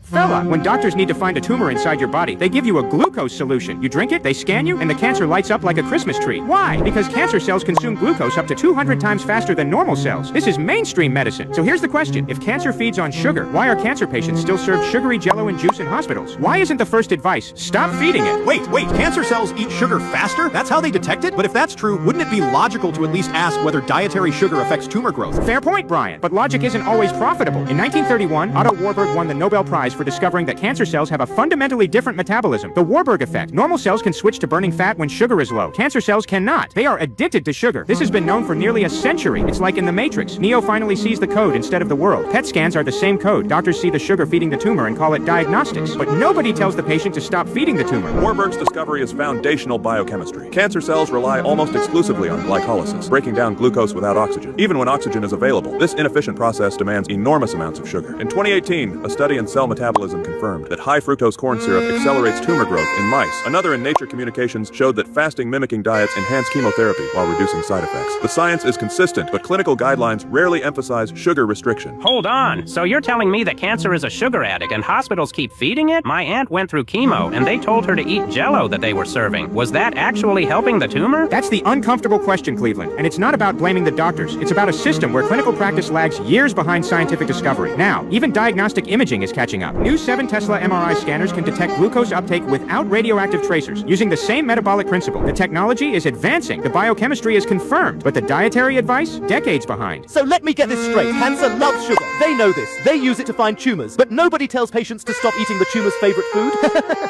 Fella, when doctors need to find a tumor inside your body, they give you a glucose solution. You drink it, they scan you, and the cancer lights up like a Christmas tree. Why? Because cancer cells consume glucose up to 200 times faster than normal cells. This is mainstream medicine. So here's the question. If cancer feeds on sugar, why are cancer patients still served sugary jello and juice in hospitals? Why isn't the first advice, stop feeding it? Wait, cancer cells eat sugar faster? That's how they detect it? But if that's true, wouldn't it be logical to at least ask whether dietary sugar affects tumor growth? Fair point, Brian. But logic isn't always profitable. In 1931, Otto Warburg won the Nobel Prize for discovering that cancer cells have a fundamentally different metabolism. The Warburg effect. Normal cells can switch to burning fat when sugar is low. Cancer cells cannot. They are addicted to sugar. This has been known for nearly a century. It's like in The Matrix. Neo finally sees the code instead of the world. PET scans are the same code. Doctors see the sugar feeding the tumor and call it diagnostics. But nobody tells the patient to stop feeding the tumor. Warburg's discovery is foundational biochemistry. Cancer cells rely almost exclusively on glycolysis, breaking down glucose without oxygen. Even when oxygen is available, this inefficient process demands enormous amounts of sugar. In 2018, a study in Cell Metabolism confirmed that high fructose corn syrup accelerates tumor growth in mice. Another in Nature Communications showed that fasting mimicking diets enhance chemotherapy while reducing side effects. The science is consistent, but clinical guidelines rarely emphasize sugar restriction. Hold on. So you're telling me that cancer is a sugar addict and hospitals keep feeding it? My aunt went through chemo and they told her to eat jello that they were serving. Was that actually helping the tumor? That's the uncomfortable question, Cleveland. And it's not about blaming the doctors. It's about a system where clinical practice lags years behind scientific discovery. Now, even diagnostic imaging is catching up. New 7 Tesla MRI scanners can detect glucose uptake without radioactive tracers, using the same metabolic principle. The technology is advancing. The biochemistry is confirmed. But the dietary advice? Decades behind. So let me get this straight. Cancer loves sugar. They know this. They use it to find tumors. But nobody tells patients to stop eating the tumor's favorite food.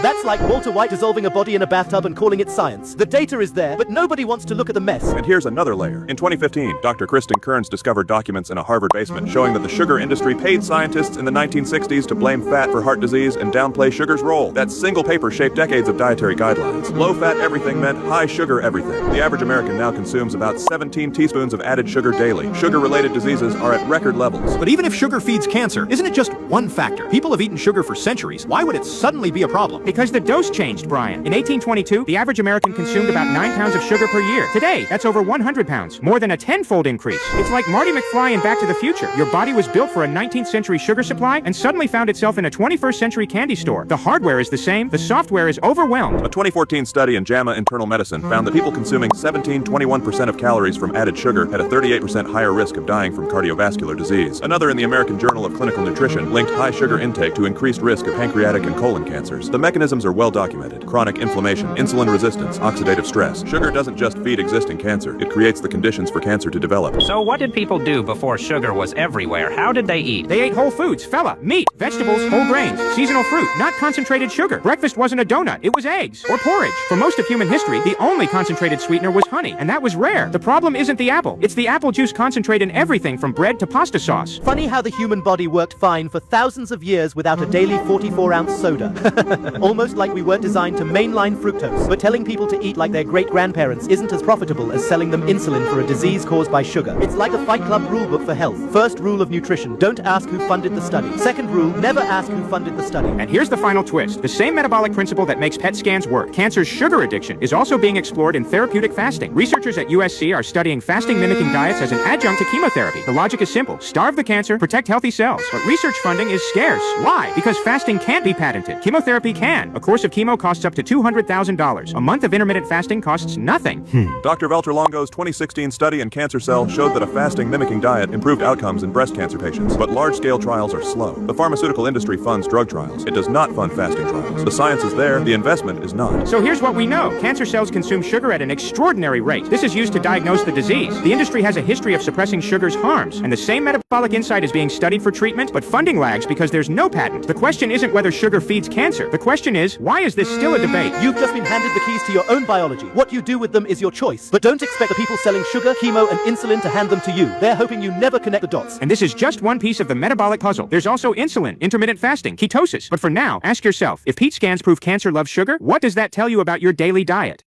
That's like Walter White dissolving a body in a bathtub and calling it science. The data is there, but nobody wants to look at the mess. And here's another layer. In 2015, Dr. Kristen Kearns discovered documents in a Harvard basement showing that the sugar industry paid scientists in the 1960s to blame fat for heart disease and downplay sugar's role. That single paper shaped decades of dietary guidelines. Low-fat everything meant high-sugar everything. The average American now consumes about 17 teaspoons of added sugar daily. Sugar-related diseases are at record levels. But even if sugar feeds cancer, isn't it just one factor? People have eaten sugar for centuries. Why would it suddenly be a problem? Because the dose changed, Brian. In 1822, the average American consumed about 9 pounds of sugar per year. Today, that's over 100 pounds, more than a 10-fold increase. It's like Marty McFly in Back to the Future. Your body was built for a 19th century sugar supply and suddenly found itself in a 21st century candy store. The hardware is the same, the software is overwhelmed. A 2014 study in JAMA Internal Medicine found that people consuming 21% of calories from added sugar had a 38% higher risk of dying from cardiovascular disease. Another in the American Journal of Clinical Nutrition linked high sugar intake to increased risk of pancreatic and colon cancers. The mechanisms are well documented. Chronic inflammation, insulin resistance, oxidative stress. Sugar doesn't just feed existing cancer, it creates the conditions for cancer to develop. So what did people do before sugar was everywhere? How did they eat? They ate whole foods, fella, meat, vegetables, whole grains, seasonal fruit, not concentrated sugar. Breakfast wasn't a donut, it was eggs or porridge. For most of human history, the only concentrated sweetener was honey, and that was rare. The problem isn't the apple, it's the apple juice concentrate in everything from bread to pasta sauce. Funny how the human body worked fine for thousands of years without a daily 44-ounce soda. Almost like we weren't designed to mainline fructose. But telling people to eat like their great-grandparents isn't as profitable as selling them insulin for a disease caused by sugar. It's like a Fight Club rulebook for health. First rule of nutrition, don't ask who funded the study. Second rule, never ask who funded the study. And here's the final twist. The same metabolic principle that makes PET scans work, cancer's sugar addiction, is also being explored in therapeutic fasting. Researchers at USC are studying fasting mimicking diets as an adjunct to chemotherapy. The logic is simple. Starve the cancer, protect healthy cells. But research funding is scarce. Why? Because fasting can't be patented. Chemotherapy can. A course of chemo costs up to $200,000. A month of intermittent fasting costs nothing. Dr. Valter-Longo's 2016 study in cancer cells showed that a fasting mimicking diet improved outcomes in breast cancer patients. But large-scale trials are slow. The pharmaceutical industry funds drug trials. It does not fund fasting trials. The science is there, the investment is not. So here's what we know. Cancer cells consume sugar at an extraordinary rate. This is used to diagnose the disease. The industry has a history of suppressing sugar's harms, and the same metabolic insight is being studied for treatment, but funding lags because there's no patent. The question isn't whether sugar feeds cancer. The question is, why is this still a debate? You've just been handed the keys to your own biology. What you do with them is your choice. But don't expect the people selling sugar, chemo, and insulin to hand them to you. They're hoping you never connect the dots. And this is just one piece of the metabolic puzzle. There's also insulin, intermittent fasting, ketosis. But for now, ask yourself, if PET scans prove cancer loves sugar, what does that tell you about your daily diet?